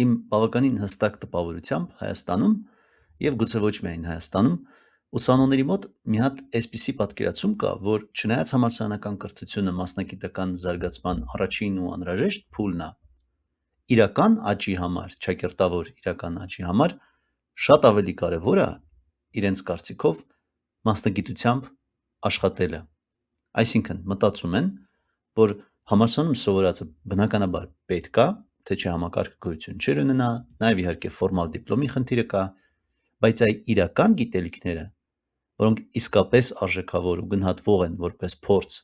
Իմ բավականին հստակ տպավորությամբ Հայաստանում և գուցե ոչ միայն Հայաստանում ուսանողների մոտ մի հատ այսպիսի պատկերացում կա, որ չնայած համալսարանական կրթությունը մասնագիտական զարգացման առաջին ու անհրաժեշտ փուլն է, իրական աճի համար, ճակերտավոր իրական աճի համար շատ ավելի կարևոր է իրենց կարծիքով մասնագիտությամբ աշխատելը։ Այսինքն մտածում են, որ համալսարանում սովորածը բնականաբար պետք է, թե չէ համակարգը գոյություն չէր ունենա, նաև իհարկե ֆորմալ դիպլոմի խնդիրը կա, բայց այ իրական գիտելիքները, որոնք իսկապես արժեքավոր ու գնահատվող են որպես փորձ,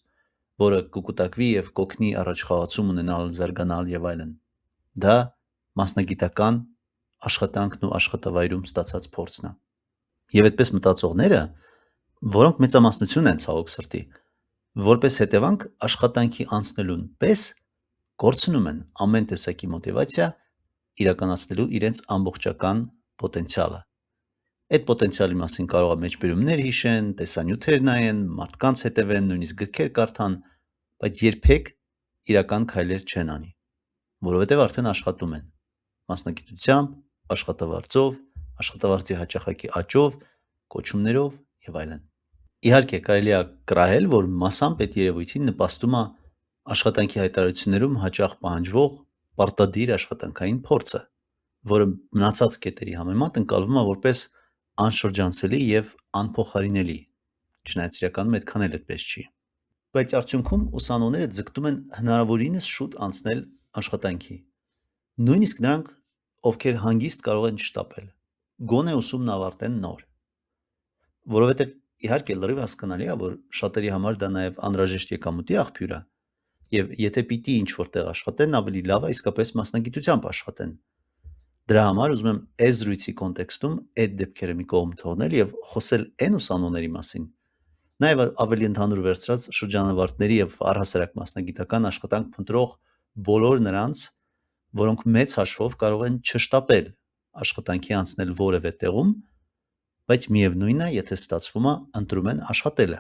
որը կկուտակվի և կօգնի առաջխաղացում ունենալ, զարգանալ և այլն, դա մասնագիտական աշխատանքն ու աշխատավայրում ստացած փորձն է։ Եվ այդպես մտածողները, որոնք մեծամասնություն են ցավոք սրտի, որպես հետևանք աշխատանքի անցնելուն պես կորցնում են ամեն տեսակի մոտիվացիա իրականացնելու իրենց ամբողջական պոտենցիալը։ Այդ պոտենցիալի մասին կարող է մեջբերումներ հիշեն, տեսանյութեր նայեն, մարդկանց հետևեն, նույնիսկ գրքեր կարդան, բայց երբեք իրական քայլեր չեն անի, որովհետև արդեն աշխատում են մասնագիտությամբ, աշխատավարձով, աշխատավարձի հաճախակի աճով, կոչումներով և այլն։ Իհարկե կարելի է կռահել, որ մասամբ այդ երևույթին նպաստում է աշխատանքի հայտարարություններում հաճախ պահանջվող պարտադիր աշխատանքային փորձը, որը մնացած կետերի համեմատ ընկալվում է որպես անշրջանցելի և անփոխարինելի, չնայած իրականում այդքան էլ այդպես չի։ Բայց արդյունքում ուսանողները ձգտում են հնարավորինս շուտ անցնել աշխատանքի, նույնիսկ նրանք, ովքեր հանգիստ կարող են չշտապել, գոնե ուսումն ավարտեն նոր, որովհետև իհարկե լրիվ հասկանալի է, որ շատերի համար դա նաև անհրաժեշտ եկամուտի աղբյուր է, և եթե պիտի ինչ-որ տեղ աշխատեն, ավելի լավ է իսկապես մասնագիտությամբ աշխատեն։ Դրա համար ուզում եմ այս զրույցի կոնտեքստում այդ դեպքերը մի կողմ թողնել և խոսել այն ուսանողների մասին, նաև ավելի ընդհանուր վերցրած շրջանավարտների և առհասարակ մասնագիտական աշխատանք փնտրող բոլոր նրանց, որոնք մեծ հաշվով կարող են չշտապել աշխատանքի անցնել որևէ տեղում, բայց միևնույն է, եթե ստացվում է, ընտրում են աշխատելը։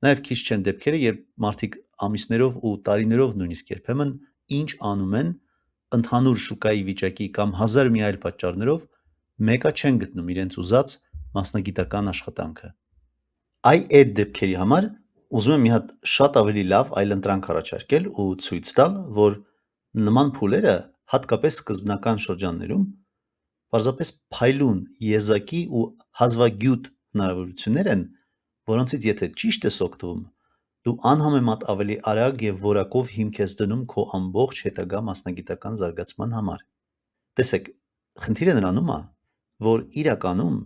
Նաև քիչ չեն դեպքերը, երբ մարդիկ ամիսներով ու տարիներով նույնիսկ երբեմն ինչ անում են, ընդհանուր շուկայի վիճակի կամ հազար մի այլ պատճառներով մեկը չեն գտնում իրենց ուզած մասնագիտական աշխատանքը։ Այդ դեպքերի համար ուզում եմ մի հատ շատ ավելի լավ այլընտրանք առաջարկել ու ցույց տալ, որ նման փուլերը հատկապես սկզբնական շրջաններում պարզապես փայլուն, եզակի ու հազվագյուտ հնարավորություններ են, որոնցից եթե ճիշտ ես օգտվում, դու անհամեմատ ավելի արագ և որակով հիմք ես դնում քո ամբողջ հետագա մասնագիտական զարգացման համար։ Տեսեք, խնդիրը նրանում է, որ իրականում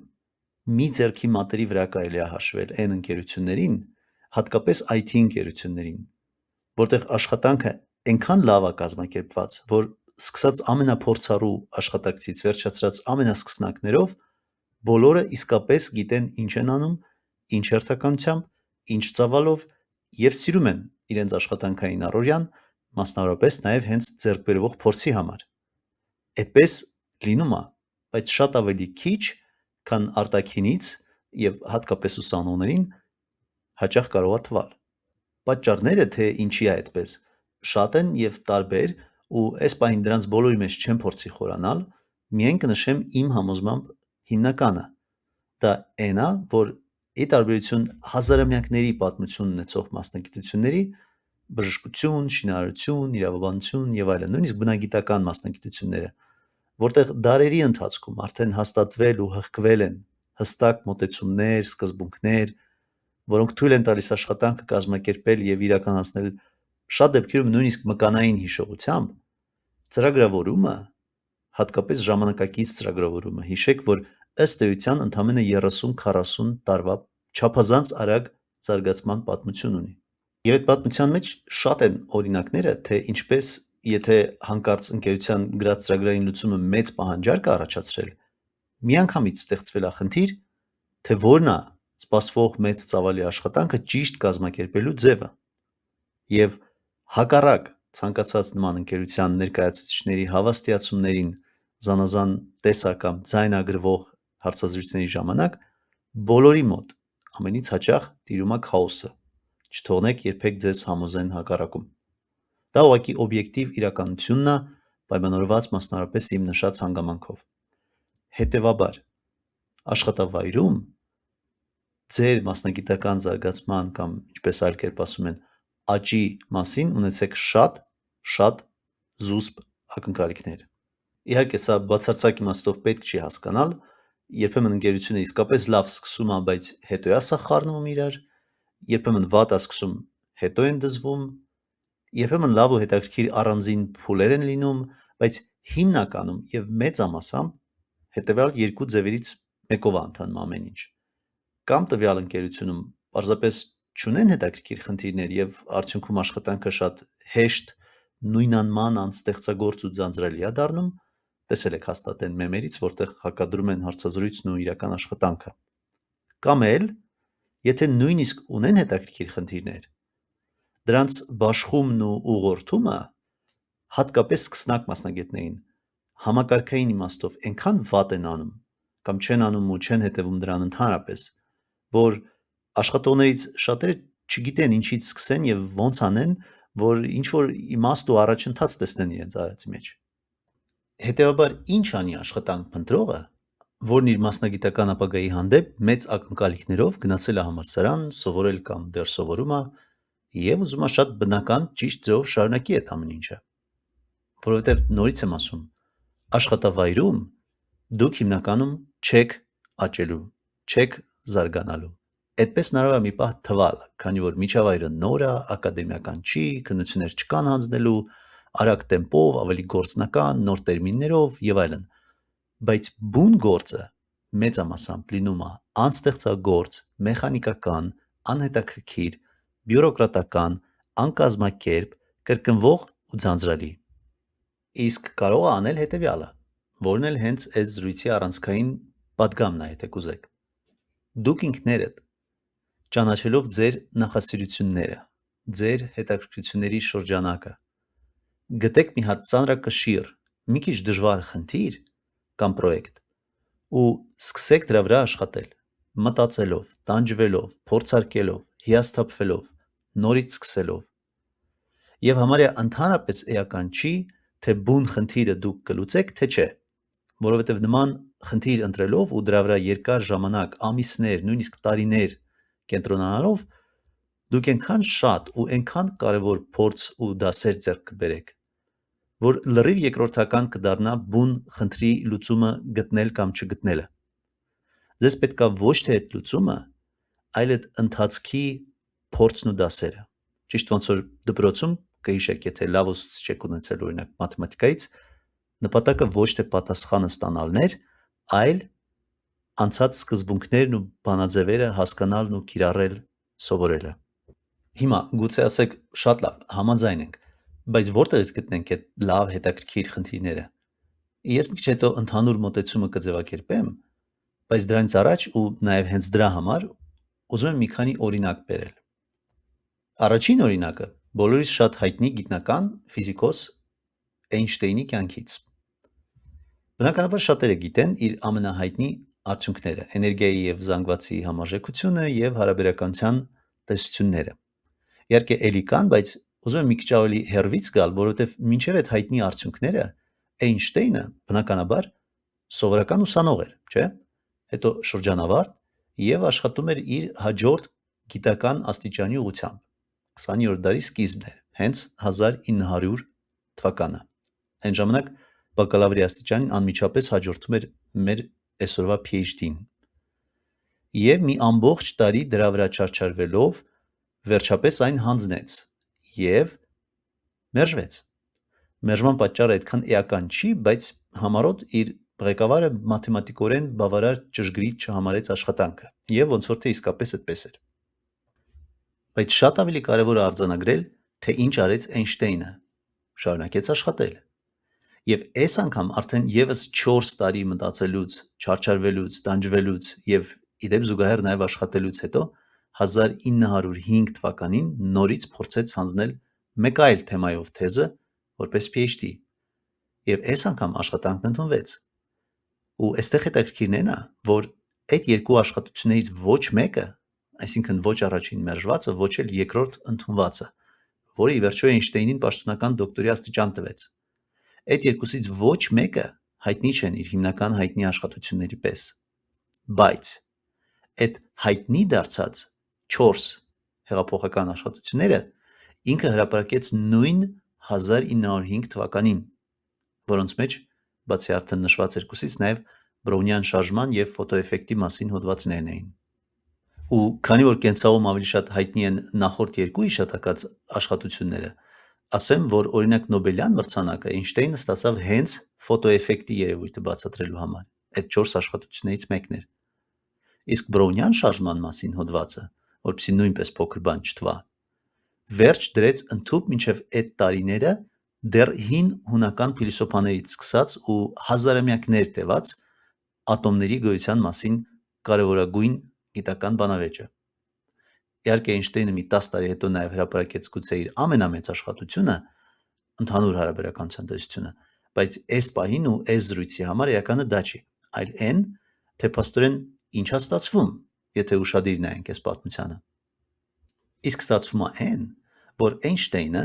մի ձեռքի մատերի վրա կարելի է հաշվել այն ընկերություններին, հատկապես IT ընկերություններին, որտեղ աշխատանքը այնքան լավ է կազմակերպված, որ սկսած ամենափորձառու աշխատակցից վերջացրած ամենասկսնակներով բոլորը իսկապես գիտեն ինչ են անում, ինչ հերթականությամբ, ինչ ծավալով և սիրում են իրենց աշխատանքային առօրյան, մասնավորապես նաև հենց ձեռք բերվող փորձի համար։ Այդպես լինում է, բայց շատ ավելի քիչ, քան արտաքինից և հատկապես ուսանողներին հաճախ կարող է թվալ։ Պատճառները, թե ինչի է այդպես, շատ են և տարբեր, ու այս պահին դրանց բոլորի մեջ չեմ փորձի խորանալ, միայն կնշեմ իմ համոզմամբ հիմնականը։ Դա այն է, որ ի տարբերություն հազարամյակների պատմություն ունեցող մասնագիտությունների, բժշկություն, շինարարություն, իրավաբանություն և այլն, նույնիսկ բնագիտական մասնագիտությունները, որտեղ դարերի ընթացքում արդեն հաստատվել ու հղկվել են հստակ մոտեցումներ, սկզբունքներ, որոնք թույլ են տալիս աշխատանքը կազմակերպել և իրականացնել շատ դեպքերում նույնիսկ մկանային հիշողությամբ, ծրագրավորումը, հատկապես ժամանակակից ծրագրավորումը, հիշեք, որ ըստ էության ընդամենը 30-40 տարվա չափազանց արագ զարգացման պատմություն ունի։ Եվ այդ պատմության մեջ շատ են օրինակները, թե ինչպես եթե հանկարծ ընկերության գրած ծրագրային լուծումը մեծ պահանջարկ է առաջացրել, միանգամից ստեղծվել է խնդիր, թե որն է սպասվող մեծ ծավալի աշխատանքը ճիշտ կազմակերպելու ձևը։ Եվ հակառակ ցանկացած նման ընկերության ներկայացուցիչների հավաստիացումներին զանազան տեսակ կամ ձայնագրվող հարցազրույցների ժամանակ բոլորի մոտ ամենից հաճախ տիրում է քաոսը։ Չթողնեք երբեք ձեզ համոզեն հակառակում։ Դա ուղղակի օբյեկտիվ իրականությունն է, պայմանավորված մասնավորապես իմ նշած հանգամանքով։ Հետևաբար, աշխատավայրում ձեր մասնագիտական զարգացման կամ ինչպես այլ կերպ ասում են, աճի մասին ունեցեք շատ զուսպ ակնկալիքներ։ Իհարկե, սա բացարձակ իմաստով պետք չի հասկանալ, երբեմն ընկերությունը իսկապես լավ սկսում է, բայց հետո է սա խառնվում իրար, երբեմն վատ է սկսում, հետո են դզվում, երբեմն լավ ու հետաքրքիր առանձին փուլեր են լինում, բայց հիմնականում եւ մեծամասամբ հետեւյալ երկու ձևերից մեկով է ընթանում ամեն ինչ։ Կամ տվյալ ընկերությունում պարզապես չունեն հետաքրքիր խնդիրներ եւ արդյունքում աշխատանքը շատ հեշտ, նույնանման անստեղծագործ ու ձանձրալի է դառնում, տեսել եք հաստատ այն մեմերից, որտեղ հակադրում են հարցազրույցն ու իրական աշխատանքը։ Կամ էլ, եթե նույնիսկ ունեն հետաքրքիր խնդիրներ, դրանց բաշխումն ու ուղղորդումը հատկապես սկսնակ մասնագետներին համակարգային իմաստով այնքան վատ են անում կամ չեն անում ու չեն հետևում դրան ընդհանրապես, որ աշխատողներից շատերը չգիտեն ինչից սկսեն եւ ոնց անեն, որ ինչ որ իմաստ ու առաջընթաց տեսնեն իրենց արածի մեջ։ Հետևաբար, ինչ անի աշխատանք փնտրողը, որն իր մասնագիտական ապագայի հանդեպ մեծ ակնկալիքներով գնացել է համալսարան, սովորել կամ դեռ սովորում է եւ ուզում է շատ բնական ճիշտ ձևով շարունակի այդ ամեն ինչը։ Որովհետեւ նորից եմ ասում, աշխատավայրում դուք հիմնականում չեք աճելու, չեք զարգանալու։ Այդպես հնարավոր է մի պահ թվալ, քանի որ միջավայրը նոր է, ակադեմիական չի, քննություններ չկան հանձնելու, արագ տեմպով, ավելի գործնական, նոր տերմիններով եւ այլն։ Բայց բուն գործը մեծամասամբ լինում է անստեղծագործ, մեխանիկական, անհետաքրքիր, բյուրոկրատական, անկազմակերպ, կրկնվող ու ձանձրալի։ Իսկ կարող է անել հետևյալը, որն էլ հենց այս զրույցի առանցքային պատգամն է, եթե կուզեք։ Դուք ինքներդ ճանաչելով ձեր նախասիրությունները, ձեր հետաքրքրությունների շրջանակը, գտեք մի հատ ծանրակշիռ, մի քիչ դժվար խնդիր կամ պրոյեկտ ու սկսեք դրա վրա աշխատել, մտածելով, տանջվելով, փորձարկելով, հիասթափվելով, նորից սկսելով։ Եվ համարյա ընդհանրապես էական չի, թե բուն խնդիրը դուք կլուծեք, թե չէ, որովհետև նման խնդիր ընտրելով ու դրա վրա երկար ժամանակ, ամիսներ, նույնիսկ տարիներ կենտրոնանալով, դուք այնքան շատ ու այնքան կարևոր փորձ ու դասեր ձեռք կբերեք, որ լրիվ երկրորդական կդառնա բուն խնդրի լուծումը գտնել կամ չգտնելը։ Ձեզ պետք է ոչ թե այդ լուծումը, այլ այդ ընթացքի փորձն ու դասերը։ Ճիշտ ոնց որ դպրոցում կհիշեք, եթե լավ ուսուցիչ եք ունեցել օրինակ մաթեմատիկայից, նպատակը ոչ թե պատասխանը ստանալն էր, այլ անցած սկզբունքներն ու բանաձևերը հասկանալն ու կիրառել սովորելը։ Հիմա գուցե ասեք, շատ լավ, համաձայն ենք, բայց որտեղից գտնենք այդ լավ հետաքրքիր խնդիրները։ Ես մի քիչ հետո ընդհանուր մոտեցումը կձևակերպեմ, բայց դրանից առաջ ու նաև հենց դրա համար ուզում եմ մի քանի օրինակ բերել։ Առաջին օրինակը բոլորիս շատ հայտնի գիտնական ֆիզիկոս Էյնշտեյնի կյանքից։ Բնականաբար շատերը գիտեն իր ամենահայտնի արդյունքները՝ էներգիայի եւ զանգվածի համարժեքությունը եւ հարաբերականության տեսությունները։ Իհարկե էլի կան, բայց ուզում եմ մի քիչ ավելի հեռվից գալ, որովհետեւ մինչեւ այդ հայտնի արդյունքները Էյնշտեյնը բնականաբար սովորական ուսանող էր, չէ՞։ Հետո շրջանավարտ եւ աշխատում էր իր հաջորդ գիտական աստիճանի ուղղությամբ։ 20-րդ դարի սկիզբն էր, հենց 1900 թվականը։ Այն ժամանակ բակալավրի աստիճանին անմիջապես հաջորդում էր մեր այսօրվա PhD-ին։ Եվ մի ամբողջ տարի դրա վրա չարչարվելով վերջապես այն հանձնեց եւ մերժվեց։ Մերժման պատճառը այդքան էական չի, բայց համառոտ իր ղեկավարը մաթեմատիկորեն բավարար ճշգրիտ չհամարեց աշխատանքը եւ ոնց որ թե իսկապես այդպես էր։ Բայց շատ ավելի կարևոր է արձանագրել, թե ինչ արեց Էյնշտեյնը։ Շարունակեց աշխատել։ Եվ այս անգամ արդեն եւս 4 տարի մտածելուց, չարչարվելուց, տանջվելուց եւ իդեպ զուգահեռ նաեւ աշխատելուց հետո 1905 թվականին նորից փորձեց հանձնել մեկ այլ թեմայով թեզը որպես PhD։ Եվ այս անգամ աշխատանքն ընդունվեց։ Ու այստեղ հետաքրքիրն է նա, որ այդ երկու աշխատություններից ոչ մեկը, այսինքն ոչ առաջին մերժվածը, ոչ էլ երկրորդ ընդունվածը, որը ի վերջո Էյնշտեյնին պաշտոնական դոկտորի աստիճան տվեց, Այդ երկուսից ոչ մեկը հայտնի չեն իր հիմնական հայտնի աշխատությունների պես։ Բայց այդ հայտնի դարձած 4 հեղափոխական աշխատությունները ինքը հրապարակեց նույն 1905 թվականին, որոնց մեջ բացի արդեն նշված երկուսից նաև բրոունյան շարժման և ֆոտոէֆեկտի մասին հոդվածներն էին։ Ու քանի որ կենցաղում ավելի շատ հայտնի են նախորդ երկու հիշատակած աշխատությունները, ասեմ, որ օրինակ Նոբելյան մրցանակը Էյնշտեյնը ստացավ հենց ֆոտոէֆեկտի երևույթը բացատրելու համար, այդ 4 աշխատություններից մեկն էր։ Իսկ բրոունյան շարժման մասին հոդվածը, որպեսզի նույնպես փոքր բան չթվա, վերջ դրեց ընդհուպ մինչև այդ տարիները դեռ հին հունական փիլիսոփաներից սկսած ու հազարամյակներ տևած ատոմների գոյության մասին կարևորագույն գիտական բանավեճը։ Իհարկե Էյնշտեյնը մի 10 տարի հետո նաև հրապարակեց գուցե իր ամենամեծ աշխատությունը ընդհանուր հարաբերականության տեսությունը, բայց այս պահին ու այս զրույցի համար էականը դա չի, այլ այն, թե փաստորեն ինչա ստացվում, եթե ուշադիր նայենք այս պատմությանը։ Իսկ ստացվում է այն, որ Էյնշտեյնը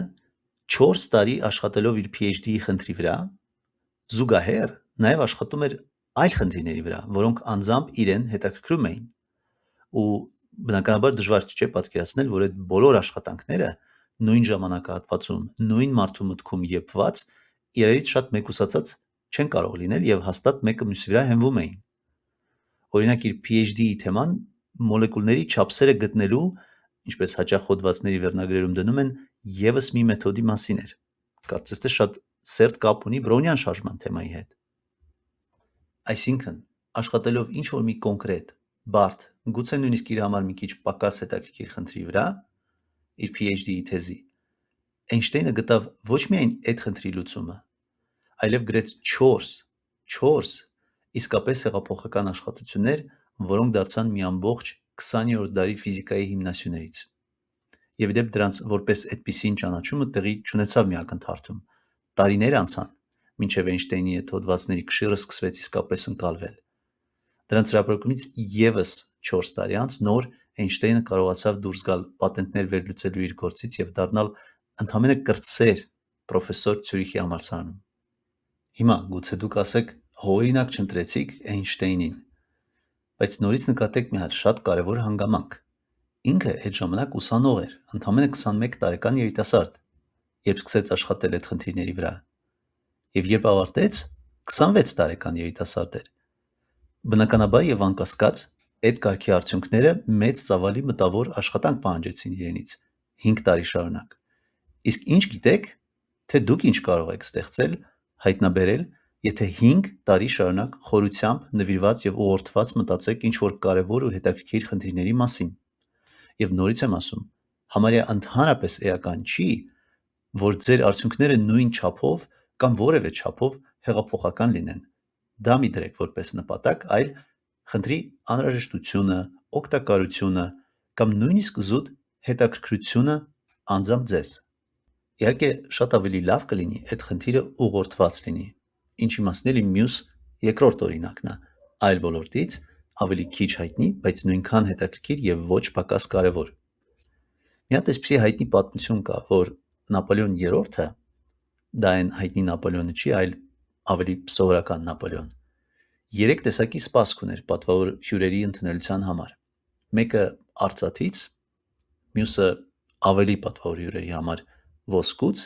4 տարի աշխատելով իր PhD-ի խնդրի վրա, զուգահեռ նաև աշխատում էր այլ խնդիրների վրա, որոնք անձամբ իրեն հետաքրքրում էին։ Ու բնականաբար դժվար չէ պատկերացնել, որ այդ բոլոր աշխատանքները նույն ժամանակահատվածում, նույն մարդու մտքում եփված իրարից շատ մեկուսացած չեն կարող լինել եւ հաստատ մեկը մյուսի վրա հենվում էին։ Օրինակ իր PhD-ի թեման մոլեկուլների չափսերը գտնելու, ինչպես հաճախ հոդվածների վերնագրերում դնում են, եւս մի մեթոդի մասին էր։ Կարծես թե շատ սերտ կապ ունի բրոունյան շարժման թեմայի հետ։ Այսինքն, աշխատելով ինչ-որ մի կոնկրետ, բարդ, գուցե նույնիսկ իր համար մի քիչ պակաս հետաքրքիր խնդրի վրա, իր PhD-ի թեզի, Էյնշտեյնը գտավ ոչ միայն այդ խնդրի լուծումը, այլև գրեց 4 իսկապես հեղափոխական աշխատություններ, որոնք դարձան մի ամբողջ 20-րդ դարի ֆիզիկայի հիմնասյուներից։ Եվ դեպ դրանց որպես այդպիսին ճանաչումը տեղի չունեցավ մի ակնթարթում։ Տարիներ անցան, մինչև Էյնշտեյնի այդ հոդվածների կշիռը սկսվեց իսկապես ընկալվել։ Դրանց հրապարակումից եւս 4 տարի անց նոր Էյնշտեյնը կարողացավ դուրս գալ պատենտներ վերլուծելու իր գործից եւ դառնալ ընդամենը կրտսեր պրոֆեսոր Ցյուրիխի համալսարանում։ Հիմա գուցե դուք ասեք, օրինակ չընտրեցիք Էյնշտեյնին, բայց նորից նկատեք մի հատ շատ կարևոր հանգամանք։ Ինքը այդ ժամանակ ուսանող էր, ընդամենը 21 տարեկան երիտասարդ, երբ սկսեց աշխատել այդ խնդիրների վրա։ Եվ երբ ավարտեց, 26 տարեկան երիտասարդ էր։ Բնականաբար եւ անկասկած այդ կարգի արդյունքները մեծ ծավալի մտավոր աշխատանք պահանջեցին իրենից 5 տարի շարունակ։ Իսկ ինչ գիտեք, թե դուք ինչ կարող եք ստեղծել, հայտնաբերել, եթե 5 տարի շարունակ խորությամբ նվիրված եւ ուղղորդված մտածեք ինչ որ կարեւոր ու հետաքրքիր խնդիրների մասին։ Եվ նորից եմ ասում, համարյա ընդհանրապես էական չի, որ ձեր արդյունքները նույն չափով կամ որևէ չափով հեղափոխական լինեն։ Դա մի դրեք որպես նպատակ, այլ խնդրի անհրաժեշտությունը, օգտակարությունը կամ նույնիսկ զուտ հետաքրքրությունը անձամբ ձեզ։ Իհարկե, շատ ավելի լավ կլինի այդ խնդիրը ուղղորդված լինի, ինչի մասին էլի մյուս երկրորդ օրինակն է, այլ ոլորտից, ավելի քիչ հայտնի, բայց նույնքան հետաքրքիր եւ ոչ պակաս կարեւոր։ Մի հատ այսպիսի հայտնի պատմություն կա, որ Նապոլեոն III-ը, դա այն հայտնի Նապոլեոնը չի, այլ ավելի սովորական Նապոլեոն, 3 տեսակի սպասք ուներ պատվավոր հյուրերի ընդունելության համար։ Մեկը արծաթից, մյուսը ավելի պատվավոր հյուրերի համար ոսկուց,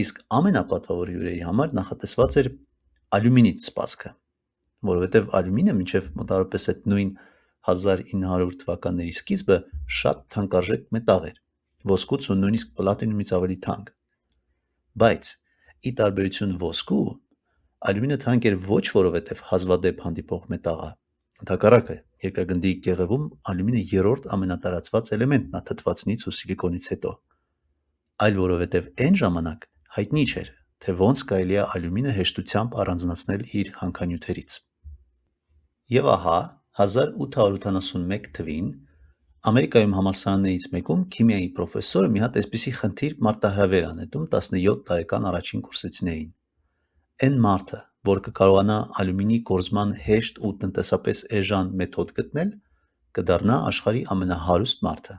իսկ ամենապատվավոր հյուրերի համար նախատեսված էր ալյումինից սպասքը, որովհետև ալյումինը մինչև մոտավորապես այդ նույն 1900 թվականների սկիզբը շատ թանկարժեք մետաղ էր, ոսկուց ու նույնիսկ պլատինումից ավելի թանկ։ Բայց ի տարբերություն ոսկու, ալյումինը թանկ էր ոչ որովհետև հազվադեպ հանդիպող մետաղ է, ընդհակառակը, երկրագնդի կեղևում ալյումինը երրորդ ամենատարածված էլեմենտն է թթվածնից ու սիլիկոնից հետո, այլ որովհետև այն ժամանակ հայտնի չէր, թե ոնց կարելի է ալյումինը հեշտությամբ առանձնացնել իր հանքանյութերից։ Եվ ահա 1881 թվին Ամերիկայում համալսարաններից մեկում քիմիայի պրոֆեսորը մի հատ այսպիսի խնդիր մարտահրավեր անետում 17 տարեկան առաջին կուրսեցիներին։ Այն մարդը, որ կկարողանա ալյումինի կորզման հեշտ ու տնտեսապես էժան մեթոդ գտնել, կդառնա աշխարհի ամենահարուստ մարդը,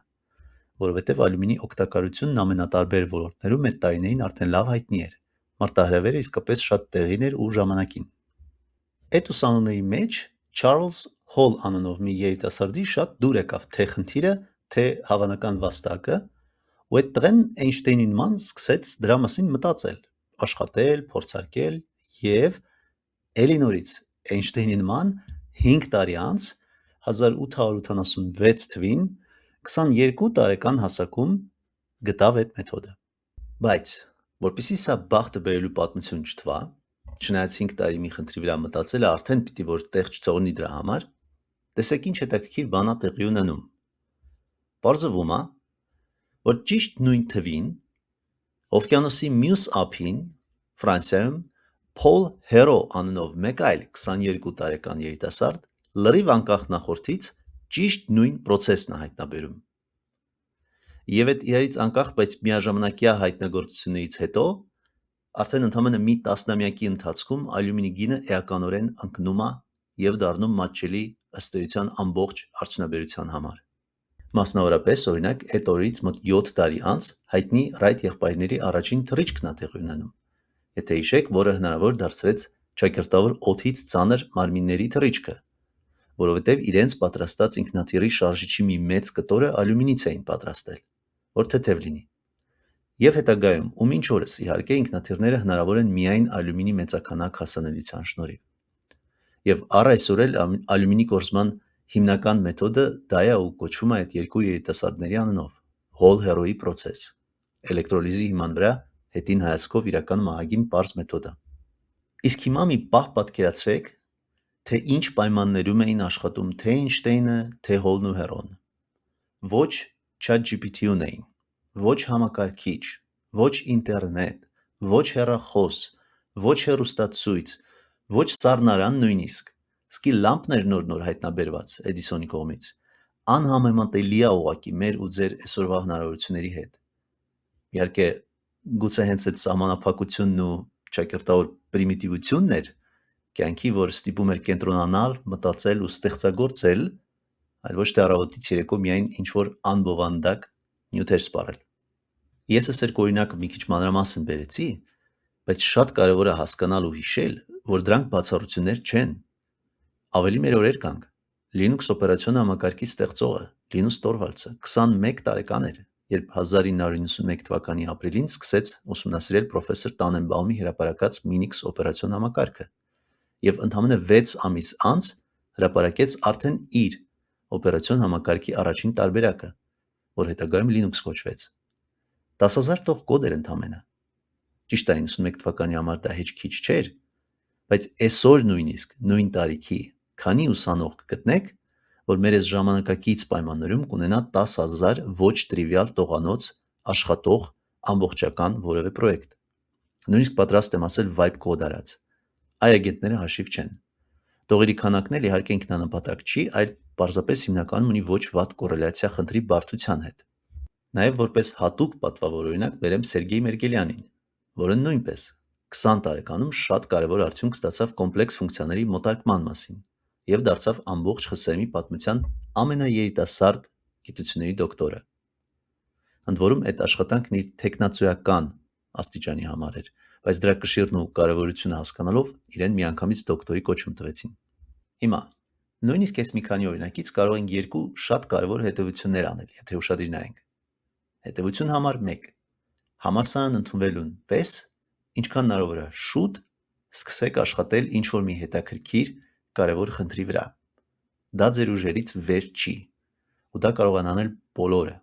որովհետև ալյումինի օգտակարությունն ամենատարբեր ոլորտներում այդ տարիներին արդեն լավ հայտնի էր, Մարտահրավերը իսկապես շատ տեղին էր ու ժամանակին։ Այդ ուսանողների մեջ Չարլզ Հոլ անունով մի երիտասարդի շատ դուր եկավ թե խնդիրը, թե հավանական վաստակը, ու այդ տղեն Էյնշտեյնի նման սկսեց դրա մասին մտածել, աշխատել, փորձարկել և էլի նորից Էյնշտեյնի նման 5 տարի անց 1886 թվին 22 տարեկան հասակում գտավ այդ մեթոդը։ Բայց որպեսզի սա բախտը բերելու պատմություն չթվա, չնայած 5 տարի մի խնդրի վրա մտածելը արդեն պիտի որ տեղ չթողնի դրա համար, տեսեք ինչ հետաքրքիր բան ա տեղի ունենում։ Պարզվում ա, որ ճիշտ նույն թվին օվկիանոսի մյուս ափին Ֆրանսիայում Փոլ Հերո անունով մեկ այլ 22 տարեկան երիտասարդ լրիվ անկախ նախորդից ճիշտ նույն պրոցեսն է հայտնաբերում։ Եվ այդ իրարից անկախ, բայց միաժամանակյա հայտնագործություններից հետո արդեն ընդամենը մի տասնամյակի ընթացքում ալյումինի գինը էականորեն ընկնում է և դառնում մատչելի ըստ էության ամբողջ արդյունաբերության համար։ Մասնավորապես, օրինակ, այդ օրից մոտ 7 տարի անց հայտնի Ռայթ եղբայրների առաջին թռիչքն է տեղի ունենում, եթե հիշեք, որը հնարավոր դարձրեց ճակերտավոր օդից ծանր մարմինների թռիչքը, որովհետև իրենց պատրաստած ինքնաթիռի շարժիչի մի մեծ կտորը ալյումինից էին պատրաստել, որ թեթև լինի։ Եվ հետագայում, ու մինչ օրս, իհարկե, ինքնաթիռները հնարավոր են միայն ալյումինի մեծաքանակ հասանելիության շնորհիվ։ Եվ առ այսօր էլ ալյումինի կորզման հիմնական մեթոդը դա է ու կոչվում է այդ երկու երիտասարդների անունով՝ Հոլ-Հերոյի պրոցես, էլեկտրոլիզի հիման վրա հետին հայացքով իրականում ահագին պարզ մեթոդ է։ Իսկ հիմա մի պահ պատկերացրեք, թե ինչ պայմաններում էին աշխատում թե Էյնշտեյնը, թե Հոլն ու Հերոն։ Ոչ ChatGPT ունեին, ոչ համակարգիչ, ոչ ինտերնետ, ոչ հեռախոս, ոչ հեռուստացույց, ոչ սառնարան նույնիսկ, սկի լամպն էր նոր հայտնաբերված Էդիսոնի կողմից, անհամեմատելի է ուղղակի մեր ու ձեր այսօրվա հնարավորությունների հետ։ Իհարկե, գուցե հենց այդ սահմանափակությունն ու ճակերտավոր պրիմիտիվությունն էր կյանքի, որ ստիպում էր կենտրոնանալ, մտածել ու ստեղծագործել, այլ ոչ թե առավոտից երեկո միայն ինչ-որ անբովանդակ նյութեր սպառել։ Ես այսօր օրինակը մի քիչ մանրամասն բերեցի, բայց շատ կարևոր է հասկանալ ու հիշել, որ դրանք բացառություններ չեն։ Ավելի մեր օրեր կանք, Linux օպերացիոն համակարգի ստեղծողը Լինուս Տորվալդսը 21 տարեկան էր, երբ 1991 թվականի ապրիլին սկսեց ուսումնասիրել պրոֆեսոր Տանենբաումի հրապարակած Minix օպերացիոն համակարգը և ընդամենը 6 ամիս անց հրապարակեց արդեն իր օպերացիոն համակարգի առաջին տարբերակը, որ հետագայում Linux կոչվեց։ 10,000 տող կոդ էր ընդամենը։ Ճիշտ է, 91 թվականի համար դա հեչ քիչ չէր, բայց այսօր նույնիսկ նույն տարիքի քանի ուսանող կգտնեք, որ մեր այս ժամանակակից պայմաններում կունենա 10,000 ոչ տրիվիալ տողանոց աշխատող ամբողջական որևէ պրոյեկտ։ Նույնիսկ պատրաստ եմ ասել vibe կոդ արած։ Այ agentները հաշիվ չեն։ Տողերի քանակն էլ իհարկե ինքնանպատակ չի, այլ պարզապես հիմնականում ունի ոչ վատ կոռելյացիա խնդրի բարդության հետ։ Նաև որպես հատուկ պատվավոր օրինակ բերեմ Սերգեյ Մերկելյանին, որը նույնպես 20 տարեկանում շատ կարևոր արդյունք ստացավ կոմպլեքս ֆունկցիաների մոտարկման մասին և դարձավ ամբողջ ԽՍՀՄ-ի պատմության ամենաերիտասարդ գիտությունների դոկտորը։ Ընդ որում այդ աշխատանքն իր թեկնածուական աստիճանի համար էր, բայց դրա կշիռն ու կարևորությունը հասկանալով իրեն միանգամից դոկտորի կոչում տվեցին։ Հիմա նույնիսկ այս մի քանի օրինակից կարող ենք երկու շատ կարևոր հետևություններ անել, եթե ուշադիր նայենք։ Հետևություն համար 1. Համալսարան ընդունվելուն պես, ինչքան հնարավոր է շուտ սկսեք աշխատել ինչ-որ մի հետաքրքիր կարևոր խնդրի վրա։ Դա ձեր ուժերից վեր չի, ու դա կարող են անել բոլորը։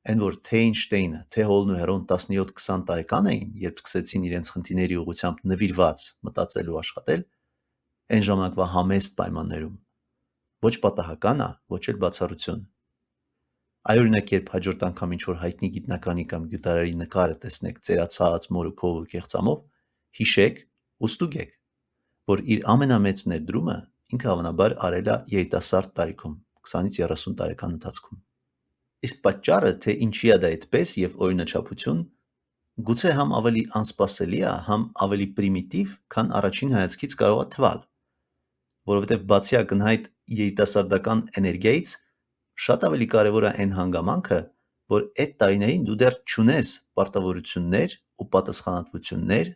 Այն որ թե Էյնշտեյնը, թե Հոլն ու Հերոն 17-20 տարեկան էին, երբ սկսեցին իրենց խնդիրների ուղղությամբ նվիրված մտածել ու աշխատել, այն ժամանակվա համեստ պայմաններում, ոչ պատահական է, ոչ էլ բացառություն։ Այ օրինակ, երբ հաջորդ անգամ ինչ-որ հայտնի գիտնականի կամ գյուտարարի նկարը տեսնեք ծերացած մորուքով ու կեղծամով, հիշեք ու ստուգեք, որ իր ամենամեծ ներդրումը ինքը հավանաբար արել է երիտասարդ տարիքում, 20-ից 30 տարեկան ընթացքում։ Իսկ պատճառը, թե ինչի է դա այդպես և օրինաչափություն, գուցե համ ավելի անսպասելի է, համ ավելի պրիմիտիվ, քան առաջին հայացքից կարող է թվալ, որովհետև բացի ակնհայտ երիտասարդական էներգիայից, շատ ավելի կարևոր է այն հանգամանքը, որ այդ տարիներին դու դեռ չունես պարտավորություններ ու պատասխանատվություններ,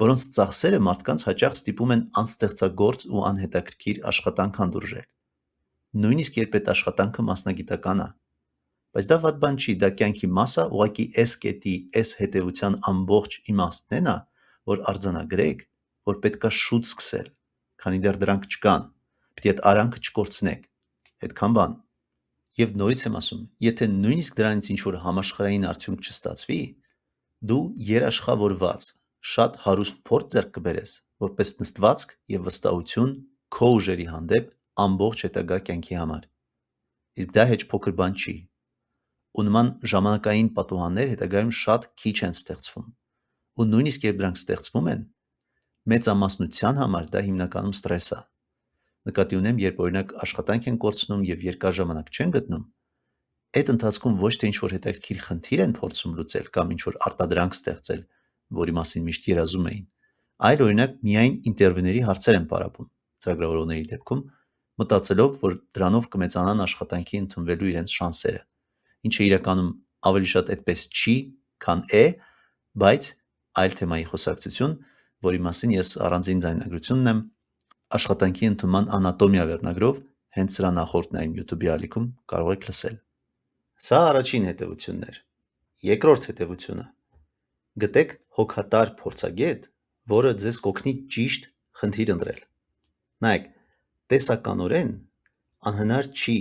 որոնց ծախսերը մարդկանց հաճախ ստիպում են անստեղծագործ ու անհետաքրքիր աշխատանք հանդուրժել։ Նույնիսկ երբ այդ աշխատանքը մասնագիտական է, բայց դա վատ բան չի, դա կյանքի մաս է, ուղղակի էս կետի, էս հետևության ամբողջ իմաստն է, որ արձանագրեք, որ պետքա շուտ սկսել, քանի դեռ դրանք չկան, պիտի այդ արանքը չկորցնեք, այդքան բան։ Եվ նորից եմ ասում, եթե նույնիսկ դրանից ինչ-որ համաշխարհային արդյունք չստացվի, դու երաշխավորված, շատ հարուստ փորձ ձեռք կբերես, որպես նստվածք և վստահություն քո ուժերի հանդեպ ամբողջ հետագա կյանքի համար։ Իսկ դա հեչ փոքր բան չի։ Ու նման ժամանակային պատուհաններ հետագայում շատ քիչ են ստեղծվում։ Ու նույնիսկ երբ դրանք ստեղծվում են, մեծամասնության համար դա հիմնականում ստրես է։ Նկատի ունեմ, երբ օրինակ աշխատանք են կորցնում և երկար ժամանակ չեն գտնում, այդ ընթացքում ոչ թե ինչ-որ հետաքրքիր խնդիր են փորձում լուծել կամ ինչ-որ արտադրանք ստեղծել, որի մասին միշտ երազում էին, այլ օրինակ միայն ինտերվյուների հարցեր են պարապում ծրագրավորողների դեպքում, մտածելով, որ դրանով կմեծանան աշխատանքի ընդունվելու իրենց շանսերը, ինչը իրականում ավելի շատ այդպես չի, քան է, բայց այլ թեմայի խոսակցություն, որի մասին ես առանձին ձայնագրություն ունեմ աշխատանքի ընդունման անատոմիա վերնագրով, հենց սրա նախորդն է իմ YouTube-ի ալիքում, կարող եք լսել։ Սա առաջին հետևությունն էր։ Երկրորդ հետևությունը. գտեք հոգատար փորձագետ, որը ձեզ կօգնի ճիշտ խնդիր ընտրել։ Նայեք, տեսականորեն անհնար չի,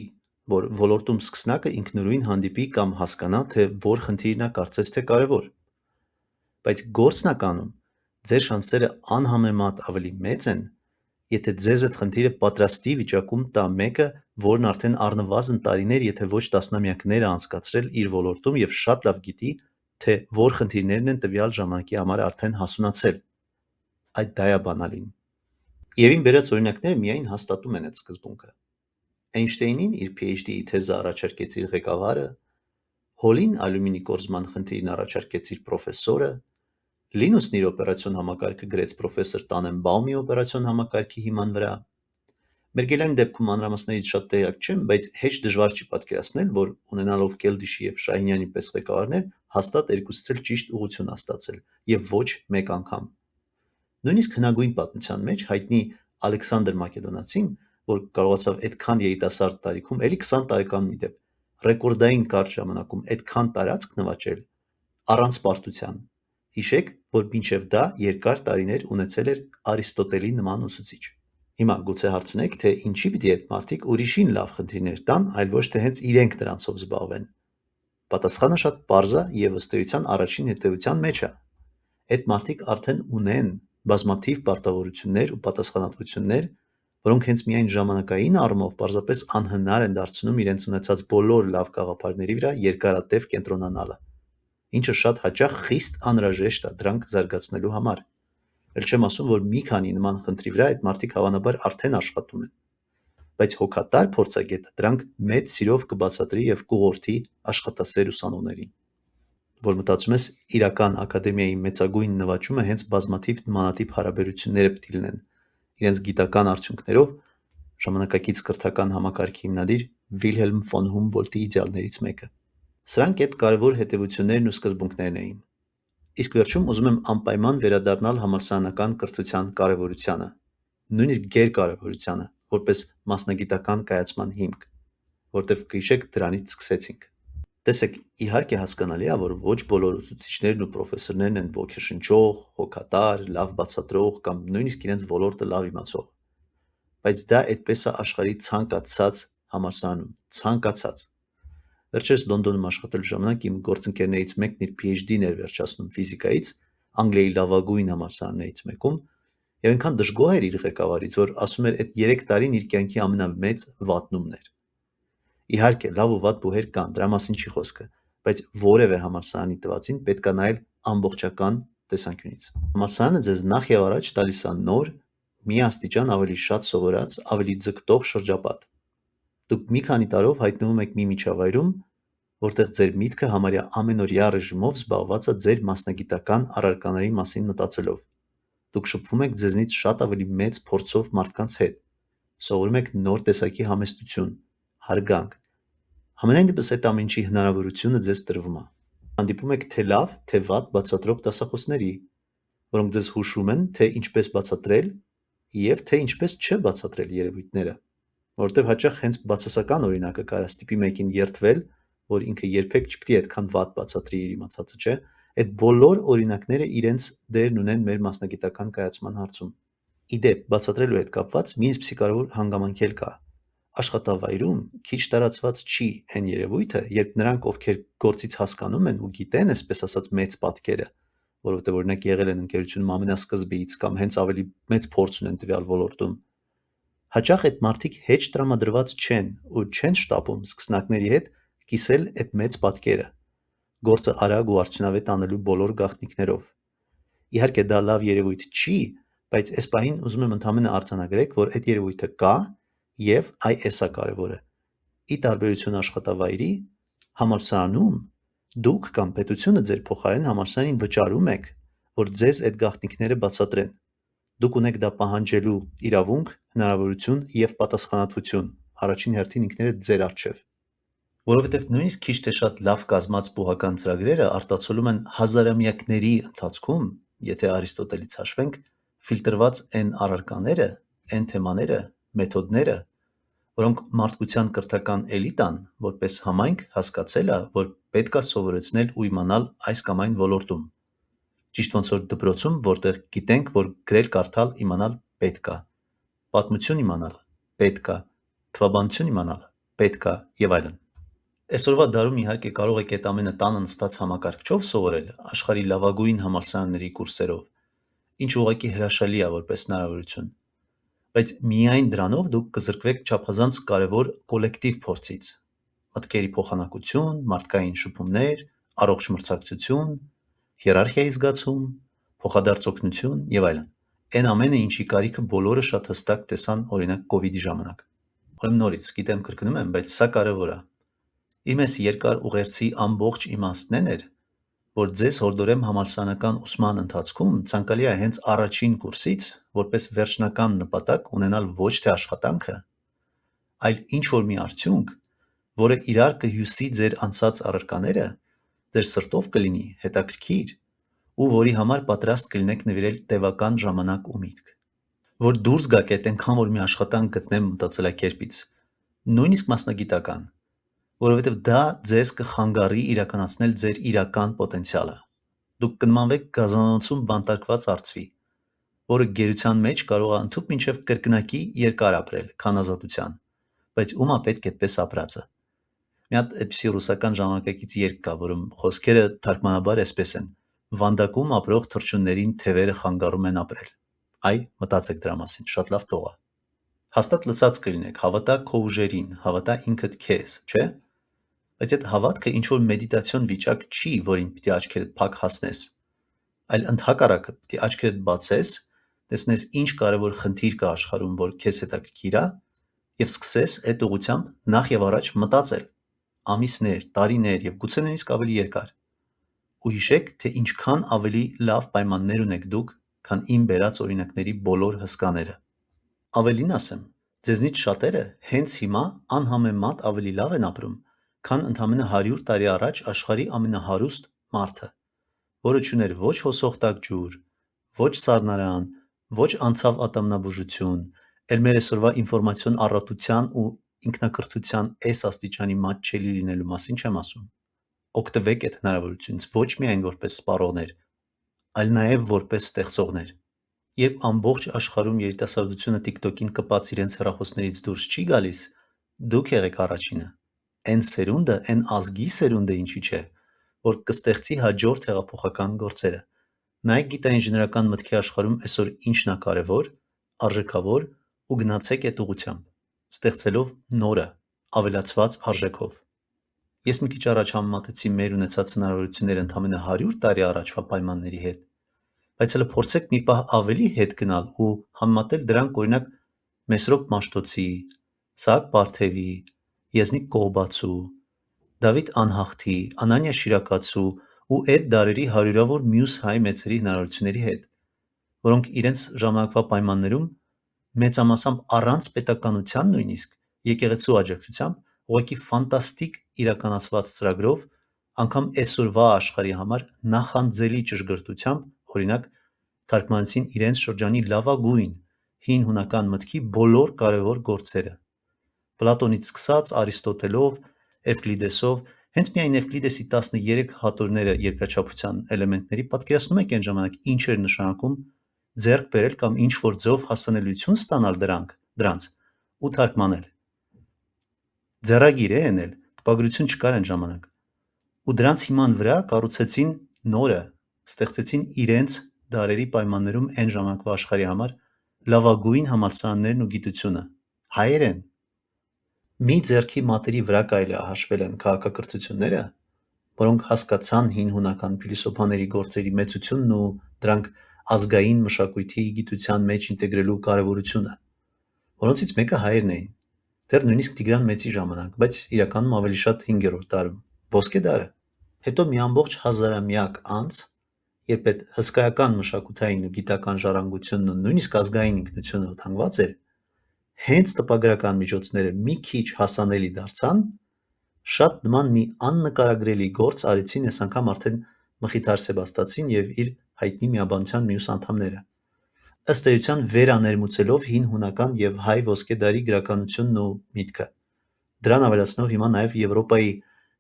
որ ոլորտում սկսնակը ինքնուրույն հանդիպի կամ հասկանա, թե որ խնդիրն է կարծես թե կարևոր։ Բայց գործնականում ձեր շանսերը անհամեմատ ավելի մեծ են, եթե ձեզ այդ խնդիրը պատրաստի վիճակում տա մեկը, որն արդեն առնվազն տարիներ, եթե ոչ տասնամյակներ է անցկացրել իր ոլորտում և շատ լավ գիտի, թե որ խնդիրներն են տվյալ ժամանակի համար արդեն հասունացել։ Այդ դա է բանալին։ Եվ իմ բերած օրինակները միայն հաստատում են այդ սկզբունքը։ Էյնշտեյնին իր PhD-ի թեզը առաջարկեց իր ղեկավարը, հոլին ալյումինի կորզման խնդիրն առաջարկեց իր պրոֆեսորը, Լինուսն իր օպերացիոն համակարգը գրեց պրոֆեսոր Տանենբաումի օպերացիոն համակարգի հիման վրա։ Մերկելյանի դեպքում մանրամասներից շատ տեղյակ չեմ, բայց հեչ դժվար չի պատկերացնել, որ ունենալով Կելդիշի և Շահինյանի պես ղեկավարներ, հաստատ երկուսից էլ ճիշտ ուղղություն ա ստացել, և ոչ մեկ անգամ։ Նույնիսկ հնագույն պատմության մեջ հայտնի Ալեքսանդր Մակեդոնացին, որ կարողացավ այդքան երիտասարդ տարիքում, էլի 20 տարեկանում ի դեպ, ռեկորդային կարճ ժամանակում այդքան տարածք նվաճել, առանց պարտության։ Հիշեք, որ մինչև դա երկար տարիներ ունեցել էր Արիստոտելի նման ուսուցիչ։ Հիմա գուցե հարցնեք, թե ինչի պիտի այդ մարդիկ ուրիշին լավ խնդիրներ տան, այլ ոչ թե հենց իրենք դրանցով զբաղվեն։ Պատասխանը շատ պարզ է և ըստ էության առաջին հետևության մեջ է։ Այդ մարդիկ արդեն ունեն բազմաթիվ պարտավորություններ ու պատասխանատվություններ, որոնք հենց միայն ժամանակային առումով պարզապես անհնար են դարձնում իրենց ունեցած բոլոր լավ գաղափարների վրա երկարատև կենտրոնանալը, ինչը շատ հաճախ խիստ անհրաժեշտ է դրանք զարգացնելու համար։ Էլ չեմ ասում, որ մի քանի նման խնդրի վրա այդ մարդիկ հավանաբար արդեն աշխատում են։ Բայց հոգատար փորձագետը դրանք մեծ սիրով կբացատրի և կուղղորդի աշխատասեր ուսանողներին, որ մտածում ես իրական ակադեմիայի մեծագույն նվաճումը հենց բազմաթիվ նմանատիպ հարաբերությունները պիտի լինեն իրենց գիտական արդյունքներով ժամանակակից կրթական համակարգի հիմնադիր Վիլհելմ ֆոն Հումբոլդտի իդեալներից մեկը։ Սրանք այդ կարևոր հետևություններն ու սկզբունքներն էին։ Իսկ վերջում ուզում եմ անպայման վերադառնալ համալսարանական կրթության կարևորությանը, նույնիսկ գերկարևորությանը, որպես մասնագիտական կայացման հիմք, որտեղ կհիշեք դրանից սկսեցինք։ Տեսեք, իհարկե հասկանալի է, որ ոչ բոլոր ուսուցիչներն ու պրոֆեսորներն են ոգեշնչող, հոգատար, լավ բացատրող կամ նույնիսկ իրենց ոլորտը լավ իմացող։ Բայց դա այդպես է աշխարհի ցանկացած համալսարանում, ցանկացած։ Վերջերս Լոնդոնում աշխատելու ժամանակ իմ գործընկերներից մեկն իր PhD-ն էր վերջացնում ֆիզիկայից, Անգլիայի լավագույն համալսարաններից մեկում, և այնքան դժգոհ էր իր ղեկավարից, որ ասում էր այդ 3 տարին իր կյանքի ամենամեծ վատնումն էր։ Իհարկե, լավ ու վատ բուհեր կան, դրա մասին չի խոսքը, բայց որևէ համալսարանի տվածին պետք է նայել ամբողջական տեսանկյունից։ Համալսարանը ձեզ նախ և առաջ տալիս է նոր, մի աստիճան ավելի շատ սովորած, ավելի ձգտող շրջապատ։ Դուք մի քանի տարով հայտնվում եք մի միջավայրում, որտեղ ձեր միտքը համարյա ամենօրյա ռեժիմով զբաղված է ձեր մասնագիտական առարկաների մասին մտածելով։ Դուք շփվում եք ձեզնից շատ ավելի մեծ փորձով մարդկանց հետ, սովորում եք նոր տեսակի համեստություն, հարգանք։ Համենայն դեպս այդ ամեն ինչի հնարավորությունը ձեզ տրվում է։ Հանդիպում եք թե լավ, թե վատ բացատրող դասախոսների, որոնք ձեզ հուշում են, թե ինչպես բացատրել և թե ինչպես չբացատրել երևույթները, որովհետև հաճախ հենց բացասական օրինակը կարա ստիպի մեկին երդվել, որ ինքը երբեք չպիտի այդքան վատ բացատրի իր իմացածը, չէ՞։ Այդ բոլոր օրինակները իրենց դերն ունեն մեր մասնագիտական կայացման հարցում։ Ի դեպ, բացատրելու հետ կապված մի այսպիսի կարևոր հանգամանք էլ կա։ Աշխատավայրում քիչ տարածված չի այն երևույթը, երբ նրանք, ովքեր գործից հասկանում են ու գիտեն, այսպես ասած, մեծ պատկերը, որովհետև օրինակ եղել են ընկերությունում ամենասկզբից կամ հենց ավելի մեծ փորձ ունեն տվյալ ոլորտում, հաճախ այդ մարդիկ հեչ տրամադրված չեն ու չեն շտապում սկսնակների հետ կիսել այդ մեծ պատկերը, գործը արագ ու արդյունավետ անելու բոլոր գաղտնիքներով։ Իհարկե դա լավ երևույթ չի, բայց այս պահին ուզում եմ ընդհանրապես արձանագրեք, որ այդ երևույթը կա եւ էս է կարևորը։ Ի տարբերություն աշխատավայրի, համալսարանում դուք կամ պետությունը ձեր փոխարեն համալսարանին վճարում եք, որ ձեզ այդ գաղտնիքները բացատրեն։ Դուք ունեք դա պահանջելու իրավունք, հնարավորություն եւ պատասխանատվություն առաջին հերթին ինքներդ ձեր առջեւ։ Որովհետև նույնիսկ քիչ թե շատ լավ կազմած բուհական ծրագրերը արտացոլում են հազարամյակների ընթացքում, եթե Արիստոտելից հաշվենք, ֆիլտրված այն առարկաները, այն թեմաները, մեթոդները, որոնք մարդկության կրթական էլիտան, որպես համայնք, հասկացել է, որ պետք է սովորեցնել ու իմանալ այս կամ այն ոլորտում։ Ճիշտ ոնց որ դպրոցում, որտեղ գիտենք, որ գրել-կարդալ իմանալ պետք է, պատմություն իմանալ պետք է, թվաբանություն իմանալ պետք է եւ այլն։ Այսօրվա դարում իհարկե կարող եք այդ ամենը տանը նստած համակարգչով սովորել աշխարհի լավագույն համալսարանների կուրսերով, ինչը ուղղակի հրաշալի է որպես հնարավորություն, բայց միայն դրանով դուք կզրկվեք չափազանց կարևոր կոլեկտիվ փորձից՝ մտքերի փոխանակություն, մարդկային շփումներ, առողջ մրցակցություն, հիերարխիայի զգացում, փոխադարձ օգնություն եւ այլն։ Այն ամենը, ինչի կարիքը բոլորը շատ հստակ տեսան օրինակ կովիդի ժամանակ։ Ուրեմն նորից, գիտեմ կրկնում եմ, բայց սա կարևոր է։ Իմ այս երկար ուղերձի ամբողջ իմաստն այն էր, որ ձեզ հորդորեմ համալսարանական ուսման ընթացքում ցանկալի է հենց առաջին կուրսից որպես վերջնական նպատակ ունենալ ոչ թե աշխատանքը, այլ ինչ-որ մի արդյունք, որը իրար կհյուսի ձեր անցած առարկաները, ձեր սրտով կլինի հետաքրքիր ու որի համար պատրաստ կլինեք նվիրել տևական ժամանակ ու միտք։ Որ դուրս գաք այդ այնքան որ մի աշխատանք գտնեմ մտածելակերպից, նույնիսկ մասնագիտական, որովհետև դա ձեզ կխանգարի իրականացնել ձեր իրական պոտենցիալը։ Դուք կնմանվեք գազանոցում բանտարկված արծվի, որը գերության մեջ կարող է ընդհուպ մինչև կրկնակի երկար ապրել, քան ազատության, բայց ում է պետք այդպես ապրածը։ Մի հատ այդպիսի ռուսական ժամանակակից երգ կա, որում խոսքերը թարգմանաբար այսպես են. «Վանդակում ապրող թռչուններին թևերը խանգարում են ապրել»։ Այ, մտածեք դրա մասին, շատ լավ տող է։ Հաստատ լսած կլինեք, հավատա քո ուժերին, հավատա ինքդ քեզ, չէ՞։ Բայց այդ հավատքը ինչ-որ մեդիտացիոն վիճակ չի, որին պիտի աչքերդ փակ հասնես, այլ ընդհակառակը պիտի աչքերդ բացես, տեսնես ինչ կարևոր խնդիր կա աշխարհում, որ քեզ հետաքրքիր է, եւ սկսես այդ ուղղությամբ նախ եւ առաջ մտածել ամիսներ, տարիներ եւ գուցե նույնիսկ ավելի երկար։ Ու հիշեք, թե ինչքան ավելի լավ պայմաններ ունեք դուք, քան իմ բերած օրինակների բոլոր հսկաները։ Ավելին ասեմ, ձեզնից շատերը հենց հիմա անհամեմատ ավելի լավ են ապրում, քան ընդամենը 100 տարի առաջ աշխարհի ամենահարուստ մարդը, որը չուներ ոչ հոսող տաք ջուր, ոչ սառնարան, ոչ անցավ ատամնաբուժություն, էլ մեր այսօրվա ինֆորմացիոն առատության ու ինքնակրթության այս աստիճանի մատչելի լինելու մասին չեմ ասում։ Օգտվեք այդ հնարավորությունից ոչ միայն որպես սպառողներ, այլ նաև որպես ստեղծողներ։ Երբ ամբողջ աշխարհում երիտասարդությունը TikTok-ին կպած իրենց հեռախոսներից դուրս չի գալիս, դուք եղեք առաջինը։ Այն սերունդը, այն ազգի սերունդը ինչի՞ չէ, որ կստեղծի հաջորդ հեղափոխական գործերը։ Նայեք գիտաինժեներական մտքի աշխարհում այսօր ինչն է կարևոր, արժեքավոր ու գնացեք այդ ուղղությամբ, ստեղծելով նորը, ավելացված արժեքով։ Ես մի քիչ առաջ համեմատեցի մեր ունեցած հնարավորությունները ընդամենը 100 տարի առաջվա պայմանների հետ, բայց հələ փորձեք մի պահ ավելի հետ գնալ ու համեմատել դրանք օրինակ Մեսրոպ Մաշտոցի, Սահակ Պարթևի, Եզնիկ Կողբացու, Դավիթ Անհախտի, Անանիա Շիրակացու ու այդ դարերի հարյուրավոր մյուս հայ մեծերի հնարավորությունների հետ, որոնք իրենց ժամանակվա պայմաններում մեծամասամբ առանց պետականության նույնիսկ եկեղեցու աջակցությամբ ուղղակի ֆանտաստիկ իրականացված ծրագրով անգամ այսօրվա աշխարհի համար նախանձելի ճշգրտությամբ, օրինակ, թարգմանեցին իրենց շրջանի լավագույն հին հունական մտքի բոլոր կարևոր գործերը։ Պլատոնից սկսած Արիստոտելով, Էվկլիդեսով, հենց միայն Էվկլիդեսի 13 հատորները երկրաչափության էլեմենտների պատկերացնում եք այն ժամանակ ինչ էր նշանակում ձեռք բերել կամ ինչ-որ ձև հասանելիություն ստանալ դրանց ու թարգմանել։ Ձեռագիր է էն էլ, տպագրություն չկար այն ժամանակ։ Ու դրանց հիման վրա կառուցեցին նորը, ստեղծեցին իրենց դարերի պայմաններում այն ժամանակվա աշխարհի համար լավագույն համալսարաններն ու գիտությունը, հայերեն։ Մի ձեռքի մատերի վրա կարելի է հաշվել են քաղաքակրթությունները, որոնք հասկացան հին հունական փիլիսոփաների գործերի մեծությունն ու դրանք ազգային մշակույթի գիտության մեջ ինտեգրելու կարևորությունը, որոնցից մեկը հայերն էին, դեռ նույնիսկ Տիգրան Մեծի ժամանակ, բայց իրականում ավելի շատ 5-րդ դարում, ոսկե դարը։ Հետո մի ամբողջ հազարամյակ անց, երբ այդ հսկայական մշակութային ու գիտական ժառանգությունն ու նույնիսկ ազգային ինքնությունը վտանգված էր, հենց տպագրական միջոցները մի քիչ հասանելի դարձան, շատ նման մի աննկարագրելի գործ արեցին այս անգամ արդեն Մխիթար Սեբաստացին և իր հայտնի միաբանության մյուս անդամները, ըստ էության վերաներմուծելով հին հունական և հայ ոսկե դարի գրականությունն ու միտքը, դրան ավելացնելով հիմա նաև Եվրոպայի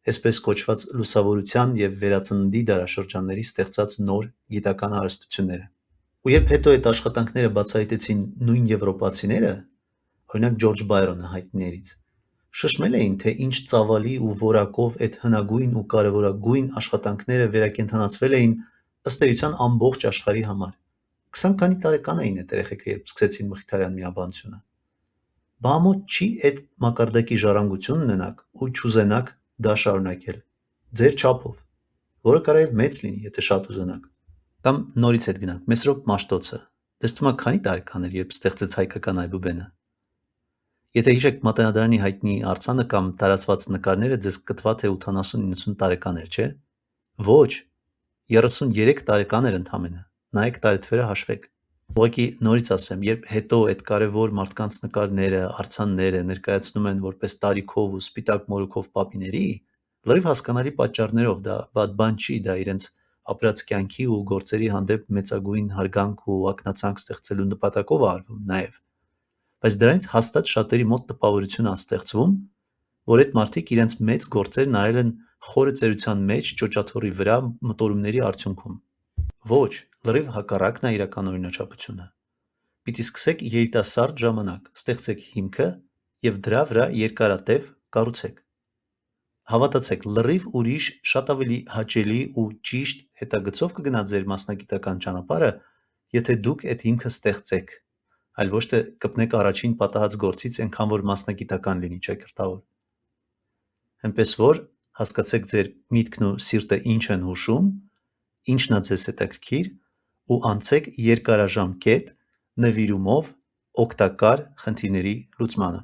այսպես կոչված լուսավորության և վերածննդի դարաշրջանների ստեղծած նոր գիտական հարստությունները։ Ու երբ հետո այդ աշխատանքները բացահայտեցին նույն եվրոպացիները, օրինակ Ջորջ Բայրոնը հայտնիներից, շշմել էին, թե ինչ ծավալի ու որակով այդ հնագույն ու կարևորագույն աշխատանքները վերակենդանացվել էին ըստ էության ամբողջ աշխարհի համար։ 20 քանի տարեկան էին այդ երեխեքը, երբ սկսեցին Մխիթարյան միաբանությունը։ Բա ամոթ չի այդ մակարդակի ժառանգություն ունենաք ու չուզենաք դա շարունակել ձեր չափով, որը կարող է մեծ լինի, եթե շատ ուզենաք։ Կամ նորից հետ գնանք, Մեսրոպ Մաշտոցը, դες թվում է քանի տարեկան էր, երբ ստեղծեց հայկական այբուբենը։ Եթե հիշեք Մատենադարանի հայտնի արձանը կամ տարածված նկարները, ձեզ կթվա, թե 80-90 տարեկան էր, չէ՞։ Ոչ, 33 տարեկան էր ընդամենը, նայեք տարեթվերը հաշվեք։ Ուղղակի նորից ասեմ, երբ հետո այդ կարևոր մարդկանց նկարները, արձանները ներկայացնում են որպես տարիքով ու սպիտակ մորուքով պապիների, լրիվ հասկանալի պատճառներով, դա վատ բան չի, դա իրենց ապրած կյանքի ու գործերի հանդեպ մեծագույն հարգանք ու ակնածանք ստեղծելու նպատակով է արվում նաև, բայց դրանից հաստատ շատերի մոտ տպավորություն է ստեղծվում, որ այդ մարդիկ իրենց մեծ գործերն արել են խորը ծերության մեջ ճոճաթոռի վրա մտորումների արդյունքում։ Ոչ, լրիվ հակառակն է իրական օրինաչափությունը։ Պիտի սկսեք երիտասարդ ժամանակ, ստեղծեք հիմքը և դրա վրա երկարատև կառուցեք։ Հավատացեք, լրիվ ուրիշ, շատ ավելի հաճելի ու ճիշտ հետագծով կգնա ձեր մասնագիտական ճանապարհը, եթե դուք այդ հիմքը ստեղծեք, այլ ոչ թե կպնեք առաջին պատահած գործից, այնքան որ մասնագիտական լինի, ճակերտավոր։ Էնպես որ հասկացեք ձեր միտքն ու սիրտը ինչ են հուշում, ինչն է ձեզ հետաքրքիր ու անցեք երկարաժամկետ նվիրումով օգտակար խնդիրների լուծմանը։